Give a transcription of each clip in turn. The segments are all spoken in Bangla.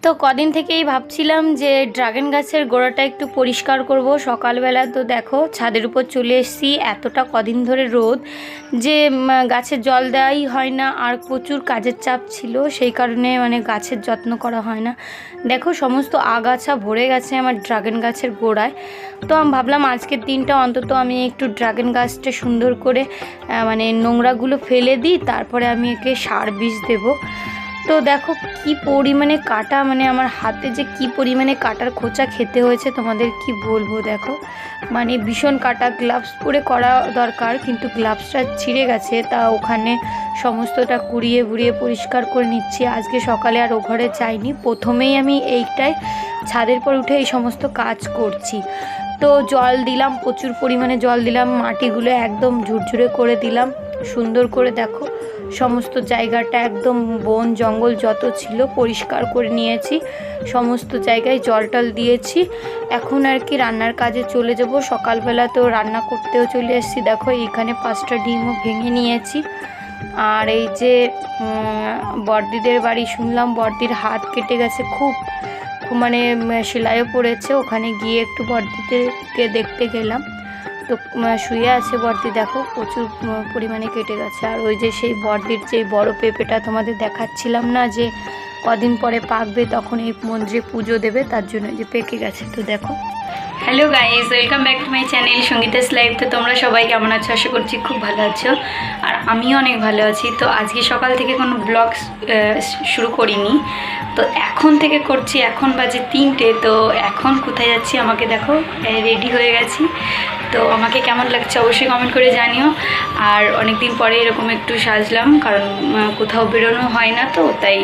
তো কদিন থেকেই ভাবছিলাম যে ড্রাগন গাছের গোড়াটা একটু পরিষ্কার করব। সকালবেলা তো দেখো ছাদের উপর চলে এসেছি, এতটা কদিন ধরে রোদ যে গাছের জল দেওয়াই হয় না, আর প্রচুর কাজের চাপ ছিল, সেই কারণে মানে গাছের যত্ন করা হয় না। দেখো সমস্ত আগাছা ভরে গেছে আমার ড্রাগন গাছের গোড়ায়। তো আমি ভাবলাম আজকের দিনটা অন্তত আমি একটু ড্রাগন গাছটা সুন্দর করে মানে নোংরাগুলো ফেলে দিই, তারপরে আমি একে সার বীজ দেবো। তো দেখো কি পরিমাণে কাটা, মানে আমার হাতে যে কি পরিমাণে কাটার খোঁচা খেতে হয়েছে তোমাদের কি বলবো। দেখো মানে ভীষণ কাটা, গ্লাভস পরে করা দরকার কিন্তু গ্লাভসটা ছিঁড়ে গেছে, তা ওখানে সমস্তটা কুড়িয়ে বুড়িয়ে পরিষ্কার করে নিচ্ছি। আজকে সকালে আর ও ঘরে যাইনি, প্রথমেই আমি এইটাই ছাদের পর উঠে এই সমস্ত কাজ করছি। তো জল দিলাম, প্রচুর পরিমাণে জল দিলাম, মাটিগুলো একদম ঝুরঝুরে করে দিলাম সুন্দর করে। দেখো সমস্ত জায়গাটা একদম বন জঙ্গল যত ছিল পরিষ্কার করে নিয়েছি, সমস্ত জায়গায় জল টল দিয়েছি। এখন আর কি রান্নার কাজে চলে যাব। সকালবেলা তো রান্না করতেও চলে এসেছি। দেখো এইখানে 5টা ডিমও ভেঙে নিয়েছি। আর এই যে বড়দিদের বাড়ি শুনলাম বড়দির হাত কেটে গেছে, খুব মানে সেলাইও পড়েছে, ওখানে গিয়ে একটু বড়দিদেরকে দেখতে গেলাম। তো শুয়ে আছে বড়দি, দেখো প্রচুর পরিমাণে কেটে গেছে। আর ওই যে সেই বড়দির যে বড় পেঁপেটা তোমাদের দেখাচ্ছিলাম না যে কদিন পরে পাকবে, তখন এই মন্দিরে পুজো দেবে, তার জন্য যে পেকে গেছে। তো দেখো। Hello guys, welcome back to my channel Sangeeta's live. তো তোমরা সবাই কেমন আছো? আশা করছি খুব ভালো আছো, আর আমিও অনেক ভালো আছি। তো আজকে সকাল থেকে কোনো ব্লগ শুরু করিনি, তো এখন থেকে করছি। এখন বাজে 3টে। তো এখন কোথায় যাচ্ছি আমাকে দেখো, রেডি হয়ে গেছি। তো আমাকে কেমন লাগছে অবশ্যই কমেন্ট করে জানিও। আর অনেক দিন পরে এরকম একটু সাজলাম, কারণ কোথাও বেরোনো হয় না, তো তাই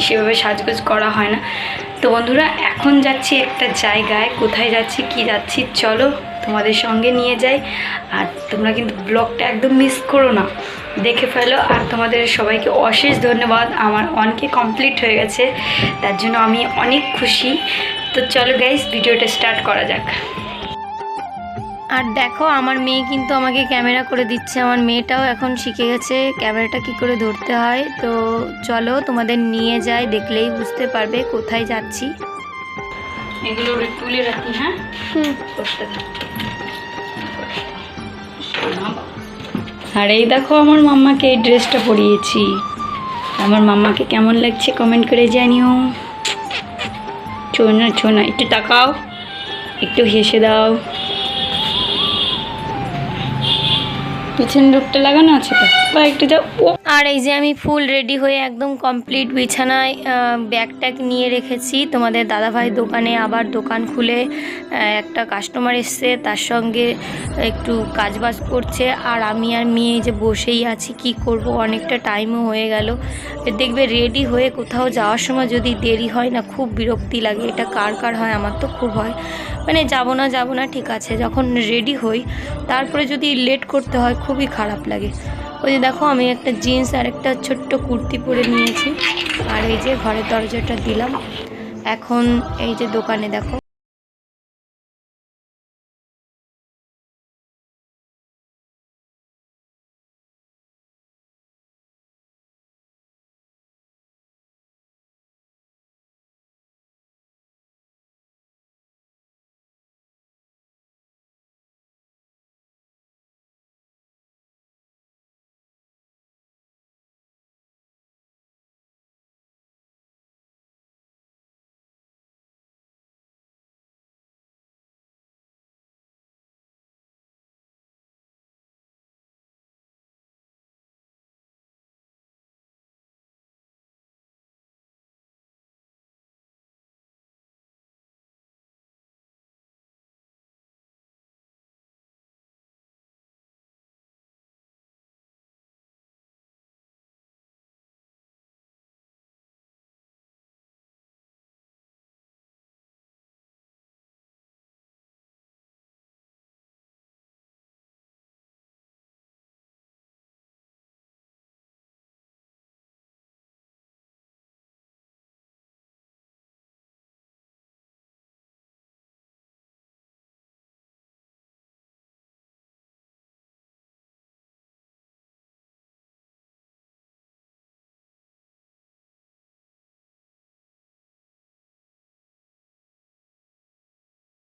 সেভাবে সাজগোজ করা হয় না। তো বন্ধুরা এখন যাচ্ছি একটা জায়গায়, কোথায় যাচ্ছি কি যাচ্ছি চলো তোমাদের সঙ্গে নিয়ে যাই। আর তোমরা কিন্তু ব্লগটা একদম মিস করো না, দেখে ফেলো। আর তোমাদের সবাইকে অশেষ ধন্যবাদ, আমার অনেকে কমপ্লিট হয়ে গেছে, তার জন্য আমি অনেক খুশি। তো চলো গাইস ভিডিওটা স্টার্ট করা যাক। আর দেখো আমার মেয়ে কিন্তু আমাকে ক্যামেরা করে দিচ্ছে, আমার মেয়েটাও এখন শিখে গেছে ক্যামেরাটা কি করে ধরতে হয়। তো চলো তোমাদের নিয়ে যাই, দেখলেই বুঝতে পারবে কোথায় যাচ্ছি। এগুলো তুলে রাখি, হ্যাঁ। আর এই দেখো আমার মাম্মাকে এই ড্রেসটা পরিয়েছি, আমার মাম্মাকে কেমন লাগছে কমেন্ট করে জানিও। ছোনা ছোনা একটু তাকাও, একটু হেসে দাও। পিছন রূপটা লাগানো আছে তো, বা একটু যাও। আর এই যে আমি ফুল রেডি হয়ে একদম কমপ্লিট বিছানায় ব্যাগট্যাগ নিয়ে রেখেছি। তোমাদের দাদাভাই দোকানে আবার দোকান খুলে একটা কাস্টমার এসছে, তার সঙ্গে একটু কাজবাজ করছে। আর আমি আর মেয়ে যে বসেই আছি, কি করব, অনেকটা টাইমও হয়ে গেল। দেখবে রেডি হয়ে কোথাও যাওয়ার সময় যদি দেরি হয় না, খুব বিরক্তি লাগে। এটা কার কার হয়? আমার তো খুব হয়, মানে যাবো না ঠিক আছে, যখন রেডি হই তারপরে যদি লেট করতে হয় খুবই খারাপ লাগে। ওই যে দেখো আমি একটা জিন্স আর একটা ছোট্ট কুর্তি পরে নিয়েছি। আর এই যে ঘরের দরজাটা দিলাম, এখন এই যে দোকানে দেখো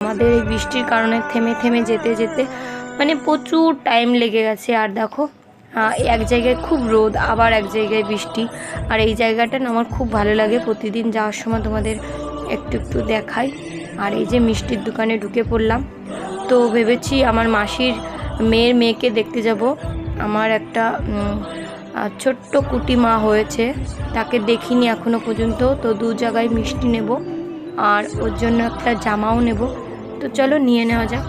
আমাদের এই বৃষ্টির কারণে থেমে থেমে যেতে যেতে মানে প্রচুর টাইম লেগে গেছে। আর দেখো এক জায়গায় খুব রোদ, আবার এক জায়গায় বৃষ্টি। আর এই জায়গাটা না আমার খুব ভালো লাগে, প্রতিদিন যাওয়ার সময় তোমাদের একটু একটু দেখাই। আর এই যে মিষ্টির দোকানে ঢুকে পড়লাম। তো ভেবেছি আমার মাসির মেয়েকে দেখতে যাব। আমার একটা ছোট্ট কুটি মা হয়েছে, তাকে দেখিনি এখনো পর্যন্ত। তো 2 জায়গায় মিষ্টি নেব আর ওর জন্য একটা জামাও নেব। তো চলো নিয়ে নেওয়া যাক।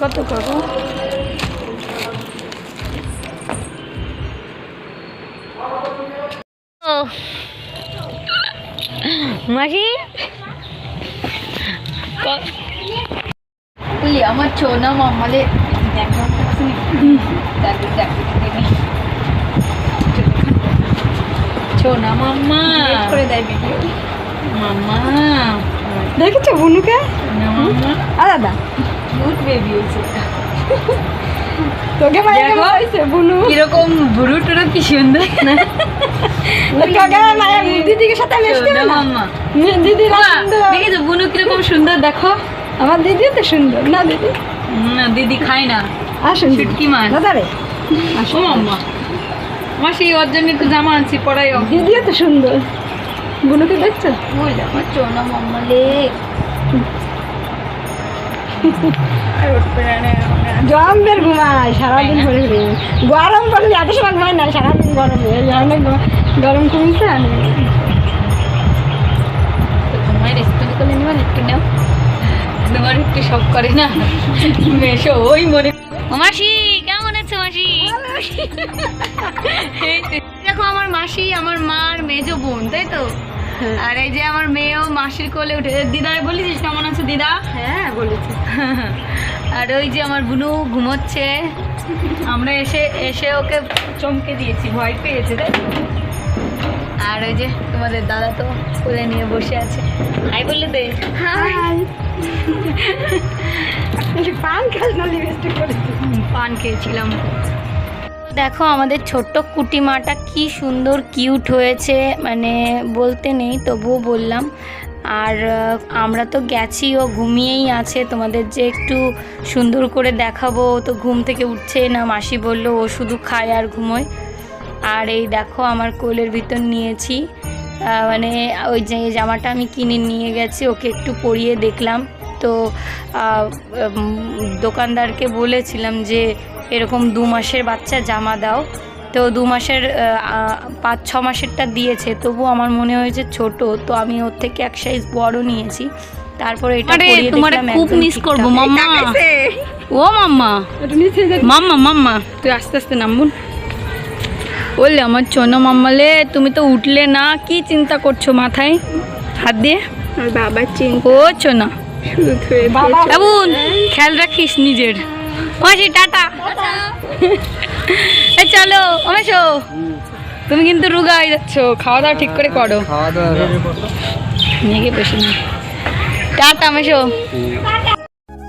কত করবো? মাসি আমার ছোনা মামালে ছোনা মাম্মা করে দেয় ভিডিও। মাম্মা দেখেছো বুনুকে? আলাদা গুড বেবি হয়েছে। তোকে মাইছে বুনু কিরকম বুড়ু টুরু কি সুন্দর না? দিদিকে সাথে মিশতে না মাম্মা। দিদি দেখেছো বুনু কিরকম সুন্দর? দেখো আমার দিদিও তো সুন্দর না? দিদি না, দিদি খায় না। আসুন ছুটকি মাছ দাদারে। আসো মাম্মা। মাসি ওর জন্য একটু জামা আনছি, পড়াই। দিদিও তো সুন্দর। বুনুকে দেখছো? ওই আমার চোনা মাম্মালে জমের ঘুমায় সারাদিন ধরে। গরম পড়লে এত সময় ঘুমায় না, সারাদিন গরম অনেক গরম কমছে। ঘুমায় রেস্টুরেন্ট করে নেবেন একটু নাও, তোমার একটু সব করে না মেশো ওই মনে। মাসি কেমন আছে? মাসি দেখো আমার মাসি আমার মার মেজো বোন, তাই তো? আর এই যে আমার মেয়েও মাসির কোলে উঠে। দিদারে বলেছিস কেমন আছে দিদা? হ্যাঁ বলেছি। আর ওই যে আমার বুনু ঘুমোচ্ছে, আমরা এসে ওকে চমকে দিয়েছি, ভয় পেয়েছে তাই। আর ওই যে তোমাদের দাদা তো কোলে নিয়ে বসে আছে। হাই বললে দে। পান খেয়েছিলাম। দেখো আমাদের ছোট্ট কুটিমাটা কি সুন্দর কিউট হয়েছে, মানে বলতে নেই, তবুও বললাম। আর আমরা তো গেছি, ও ঘুমিয়েই আছে। তোমাদের যে একটু সুন্দর করে দেখাবো, তো ঘুম থেকে উঠছে না। মাসি বললো ও শুধু খায় আর ঘুমোয়। আর এই দেখো আমার কোলের ভিতর নিয়েছি, মানে ওই যে জামাটা আমি কিনে নিয়ে গেছি, ওকে একটু পরিয়ে দেখলাম। তো দোকানদারকে বলেছিলাম যে এরকম 2 মাসের বাচ্চা জামা দাও। তো 2 মাসের 5-6 মাসেরটা দিয়েছে, তবু আমার মনে হয়েছে ছোট, তো আমি ওর থেকে এক সাইজ বড় নিয়েছি। তারপরে এটা পরিয়ে দেখলাম। খুব মিস করব মাম্মা। ও মাম্মা মাম্মা মাম্মা তুই আস্তে আস্তে নামুন। বললে আমার চোনা মাম্মালে তুমি তো উঠলে না, কি চিন্তা করছো মাথায় হাত দিয়ে? বাবা চিন্তা ও চোনা বাবুন, খেয়াল রাখিস নিজের। মাসি টাটা। চলো অমেশো, তুমি কিন্তু রুগা হয়ে যাচ্ছ, খাওয়া দাওয়া ঠিক করে করো। মেঘে বেশি না। টাটা মেশো।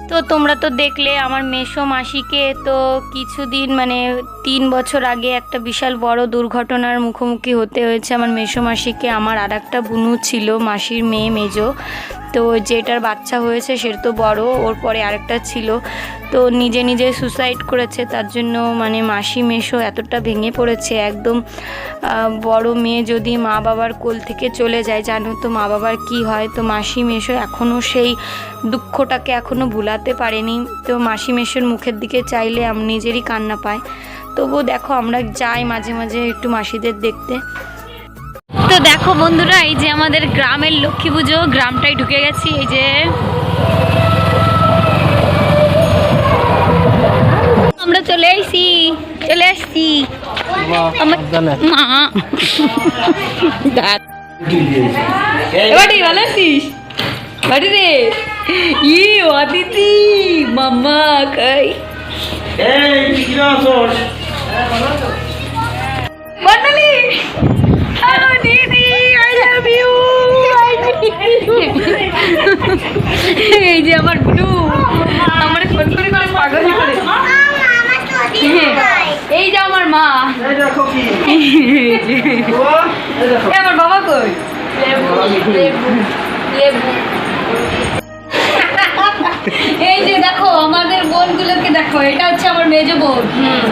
তো তোমরা তো দেখলে আমার মেশো মাসিকে। তো কিছুদিন মানে 3 বছর আগে একটা বিশাল বড় দুর্ঘটনার মুখোমুখি হতে হয়েছে আমার মেশো মাসিকে। আমার আর একটা বুনু ছিল, মাসির মেয়ে মেজো। তো যেটার বাচ্চা হয়েছে সেটা তো বড়, ওর পরে আরেকটা ছিল। তো নিজে নিজে সুসাইড করেছে। তার জন্য মানে মাসি মেশো এতটা ভেঙে পড়েছে একদম। বড় মেয়ে যদি মা বাবার কোল থেকে চলে যায়, জানো তো মা বাবার কি হয়। তো মাসি মেশো এখনও সেই দুঃখটাকে এখনও ভুলাতে পারেনি। তো মাসি মেশোর মুখের দিকে চাইলে নিজেরই কান্না পায়। তবুও দেখো আমরা যাই মাঝে মাঝে একটু মাসিদের দেখতে। তো দেখো বন্ধুরা, এই যে আমাদের গ্রামের লক্ষ্মী পুজো, গ্রামটাই ঢুকে গেছি। এই যে আমরা চলে আসছি আমার মা। বাড়ি ভালো আছিস? বাড়ি রে ই অদিতি মাম্মা কাই বর্ণালী। দিদি আই লাভ ইউ। এই যে আমার বুনু আমার ফোন করে পাগল করে। এই যে আমার মা, আমার বাবা কই? লেবু লেবু লেবু এই যে দেখো আমাদের বোনগুলোকে দেখো, এটা হচ্ছে আমার মেজো বোন,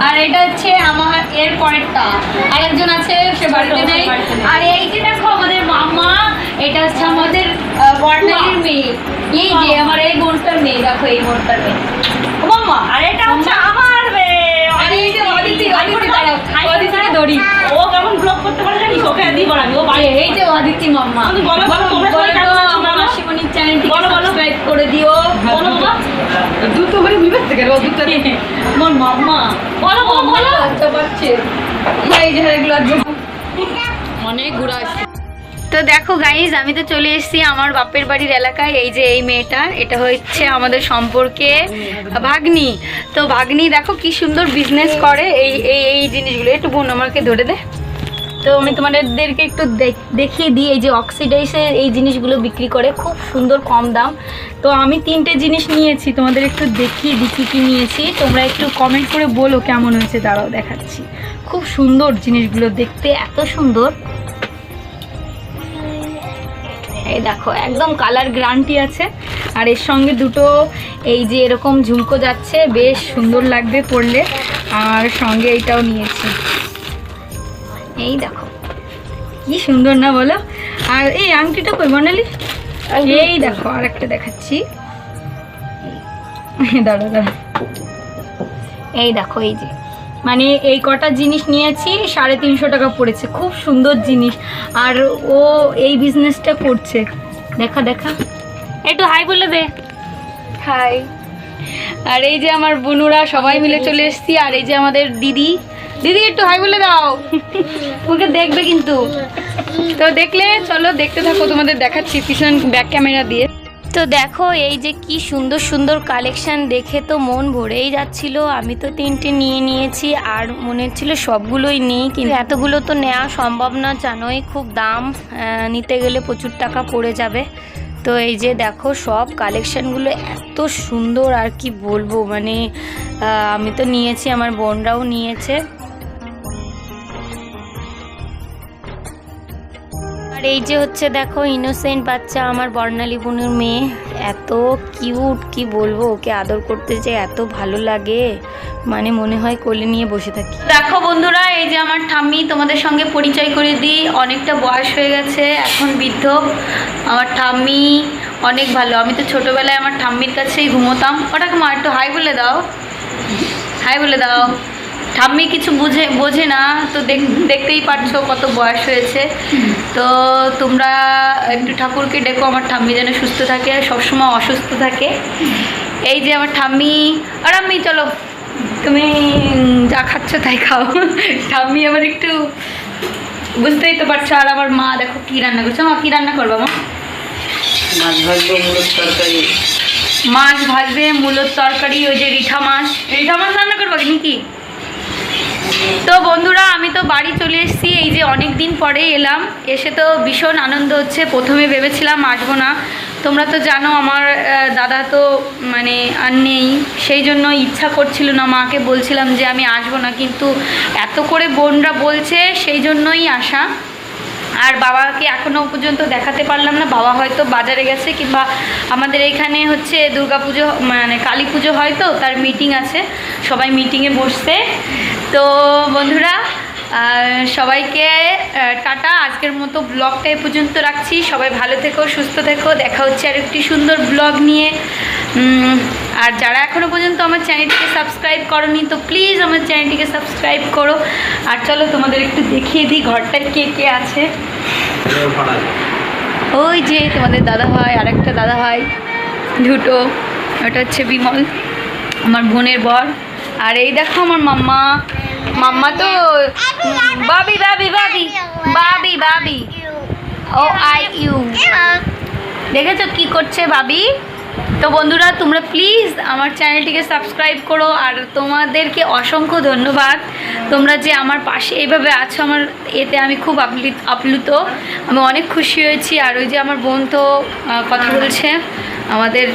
আর এটা হচ্ছে আমার এর পরেরটা, আর একজন আছে সে বাড়িতে নেই। আর এই যে দেখো আমাদের মামা, এটা হচ্ছে আমাদের বর্ণালীর মেয়ে, এই যে আমার এই বোনটার মেয়ে, দেখো এই বোনটার মেয়ে মামা। আর এটা হচ্ছে আমার মেয়ে, আর এই যে অদিতি, অদিতিকে ধরি, ও কেমন ব্লগ করতে পারে জানিস, ওকে দিই বল আমি, ও বাড়ি এই যে অদিতি মাম্মা। বলো বলো তোমরা সবাই কেমন আছো আমার বলো। মাসিমণির চ্যানেলটি বলো, বলো। সাবস্ক্রাইব করে দিও। বলো বাবা, দুটো করে বিপদ থেকে দুটো আমার মাম্মা, বলো বলো বলো। লজ্জা পাচ্ছে এই যে এগুলো অনেক ঘুরা আসছে। তো দেখো গাইজ, আমি তো চলে এসেছি আমার বাপের বাড়ির এলাকায়। এই যে এই মেয়েটা, এটা হচ্ছে আমাদের সম্পর্কে ভাগ্নি। তো ভাগ্নি দেখো কি সুন্দর বিজনেস করে এই এই এই জিনিসগুলো। একটু বোন আমাকে ধরে দে। তো আমি তোমাদেরকে একটু দেখিয়ে দিই, এই যে অক্সিডাইজের এই জিনিসগুলো বিক্রি করে খুব সুন্দর কম দাম। তো আমি 3টে জিনিস নিয়েছি, তোমাদের একটু দেখিয়ে দিই কী কী নিয়েছি। তোমরা একটু কমেন্ট করে বলো কেমন হয়েছে, দাঁড়াও দেখাচ্ছি। খুব সুন্দর জিনিসগুলো দেখতে, এত সুন্দর। এই দেখো একদম কালার গ্যারান্টি আছে। আর এর সঙ্গে দুটো এই যে এরকম ঝুমকো যাচ্ছে, বেশ সুন্দর লাগবে পরলে। আর সঙ্গে এইটাও নিয়েছি, এই দেখো কি সুন্দর না বলো। আর এই আংটিটা কই বর্ণালী, এই দেখো আর একটা দেখাচ্ছি, দাঁড়া দাঁড়া, এই দেখো এই যে মানে এই কটা জিনিস নিয়েছি, 350 টাকা পড়েছে। খুব সুন্দর জিনিস। আর ও এই বিজনেসটা করছে, দেখা দেখা একটু হাই বলে দে, হাই। আর এই যে আমার বোনুরা সবাই মিলে চলে এসেছি। আর এই যে আমাদের দিদি, দিদি একটু হাই বলে দাও, ওকে দেখবে কিন্তু। তো দেখলে চলো দেখতে থাকো, তোমাদের দেখাচ্ছি পিছন ব্যাক ক্যামেরা দিয়ে। তো দেখো এই যে কি সুন্দর সুন্দর কালেকশন, দেখে তো মন ভরেই যাচ্ছিল। আমি তো 3টে নিয়ে নিয়েছি, আর মনে হচ্ছিল সবগুলোই নিই, কিন্তু এতগুলো তো নেওয়া সম্ভব না, জানোই খুব দাম, নিতে গেলে প্রচুর টাকা পড়ে যাবে। তো এই যে দেখো সব কালেকশানগুলো এত সুন্দর, আর কি বলবো, মানে আমি তো নিয়েছি, আমার বোনরাও নিয়েছে। আর এই যে হচ্ছে দেখো ইনোসেন্ট বাচ্চা, আমার বর্ণালী বোনের মেয়ে, এত কিউট, কি বলবো, ওকে আদর করতে যে এত ভালো লাগে, মানে মনে হয় কোলে নিয়ে বসে থাকি। দেখো বন্ধুরা, এই যে আমার ঠাম্মি, তোমাদের সঙ্গে পরিচয় করে দিই। অনেকটা বয়স হয়ে গেছে, এখন বৃদ্ধ। আমার ঠাম্মি অনেক ভালো। আমি তো ছোটোবেলায় আমার ঠাম্মির কাছেই ঘুমোতাম। ওটাকে মা একটু হাই বলে দাও, হাই বলে দাও। ঠাম্মি কিছু বোঝে না, তো দেখতেই পারছো কত বয়স হয়েছে। তো তোমরা একটু ঠাকুরকে ডেকো আমার ঠাম্মি যেন সুস্থ থাকে, সবসময় অসুস্থ থাকে। এই যে আমার ঠাম্মি, আর আমি চলো, তুমি যা খাচ্ছ তাই খাও। ঠাম্মি আবার একটু বুঝতেই তো পারছো। আর আমার মা দেখো কী রান্না করছো। মা কী রান্না করবো? মা মাছ ভাজবো, মুলোর তরকারি। মাছ ভাজবে, মূলোর তরকারি, ওই যে রিঠা মাছ রান্না করবো নাকি? তো বন্ধুরা, আমি তো বাড়ি চলে এসেছি, এই যে অনেক দিন পরে এলাম। এসে তো ভীষণ আনন্দ হচ্ছে। প্রথমে ভেবেছিলাম আসবো না, তোমরা তো জানো আমার দাদা তো মানে আর নেই, সেই জন্য ইচ্ছা করছিল না। মাকে বলছিলাম যে আমি আসবো না, কিন্তু এত করে বোনরা বলছে, সেই জন্যই আসা। আর বাবাকে এখনও পর্যন্ত দেখাতে পারলাম না, বাবা হয়তো বাজারে গেছে, কিংবা আমাদের এখানে হচ্ছে দুর্গাপুজো মানে কালী পুজো হয়, তো তার মিটিং আছে, সবাই মিটিংয়ে বসছে। তো বন্ধুরা, সবাইকে টাটা। আজকের মতো ব্লগটা এ পর্যন্ত রাখছি। সবাই ভালো থেকো, সুস্থ থেকো। দেখা হচ্ছে আর একটি সুন্দর ব্লগ নিয়ে। আর যারা এখনও পর্যন্ত আমার চ্যানেলটিকে সাবস্ক্রাইব করোনি, তো প্লিজ আমার চ্যানেলটিকে সাবস্ক্রাইব করো। আর চলো তোমাদের একটু দেখিয়ে দিই ঘরটায় কে কে আছে। ওই যে তোমাদের দাদা ভাই, আর একটা দাদা ভাই দুটো, ওটা হচ্ছে বিমল, আমার বোনের বর। আর এই দেখো আমার মাম্মা, মাম্মা তো বাবি বাবি বাবি বাবি বাবি, ও আই ইউ, দেখেছো কি করছে বাবি। তো বন্ধুরা, তোমরা প্লিজ আমার চ্যানেলটিকে সাবস্ক্রাইব করো। আর তোমাদেরকে অসংখ্য ধন্যবাদ, তোমরা যে আমার পাশে এইভাবে আছো, আমার এতে আমি খুব আপ্লুত, আমি অনেক খুশি হয়েছি। আর ওই যে আমার বোন তো কথা বলছে আমাদের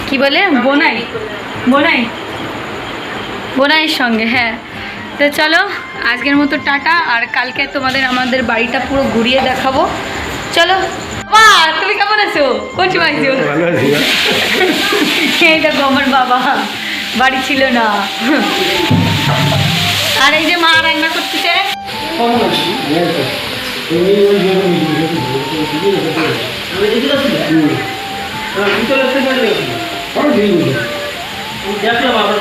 কি বলে বোনাই, বোনাই বোনাইয়ের সঙ্গে। হ্যাঁ, তো চলো আজকের মতো টাটা। আর কালকে তোমাদের আমাদের বাড়িটা পুরো ঘুরিয়ে দেখাবো। চলো। মা তুমি কেমন আছো? কচি মাইছো? ভালো আছি না? এই দেখো আমার বাবা বাড়ি ছিল না। আর এই যে মা রান্না করতেছে। দেখলাম আবার